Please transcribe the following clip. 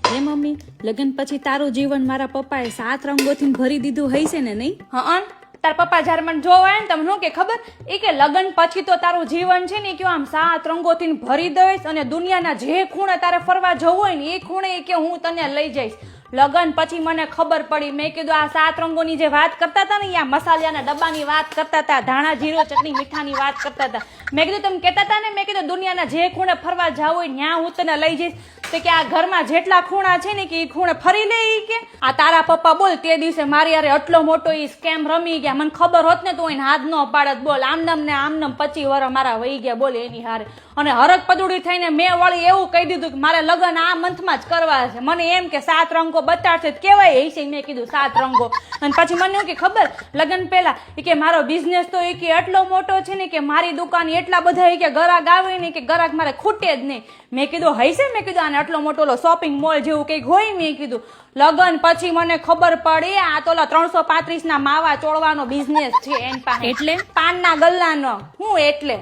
હે મમ્મી, લગ્ન પછી તારું જીવન મારા પપ્પાએ 7 રંગોથી ભરી દીધું હશે ને નહીં? હા, તાર પપ્પા જયારે મને જોવા આવે ને તમને શું કે ખબર એ કે લગ્ન પછી તો તારું જીવન છે ને કે આમ 7 રંગોથી ભરી દઈશ અને દુનિયાના જે ખૂણે તારે ફરવા જવું હોય ને એ ખૂણે કે હું તને લઈ જઈશ. લગ્ન પછી મને ખબર પડી, મેં કીધું આ 7 રંગોની જે વાત કરતા હતા ને, આ મસાલિયાના ડબ્બાની વાત કરતા હતા, ધાણા જીરો ચટણી મીઠાની વાત કરતા હતા, મેં કીધું તમે કહેતા હતા ને, મેં કીધું દુનિયાના જે ખૂણે ફરવા જવું હોય ત્યાં હું તને લઈ જઈશ. તો કે આ ઘરમાં જેટલા ખૂણા છે ને કે એ ખૂણે ફરી લે. કે આ તારા પપ્પા બોલ તે દિવસે મારી યારે આટલો મોટો ઈ સ્કેમ રમી ગયા, મને ખબર હોત ને તો એને હાથ નો પાડત. બોલ આમનમ ને આમનમ 25 વર્ષ મારા વહી ગયા બોલે એની હારે. અને હરક પદુડી થઈને મેં વળી એવું કહી દીધું કે મારે લગ્ન આ મંથમાં જ કરવા છે. મને એમ કે 7 રંગો બતાડશે કેવાય હશે. મેં કીધું 7 રંગો. અને પછી મને એવું કે ખબર લગ્ન પહેલા કે મારો બિઝનેસ તો કે એટલો મોટો છે ને કે મારી દુકાન એટલા બધા કે ગરાક આવે ને કે ગરાક મારે ખૂટે જ નહીં. મેં કીધું હશે, મેં કીધું આને આટલો મોટો શોપિંગ મોલ જેવું કઈક હોય. મેં કીધું લગ્ન પછી મને ખબર પડી આ તો 335 ના માવા ચોળવાનો બિઝનેસ છે એન પાસે. એટલે પાનના ગલ્લાનો. હું એટલે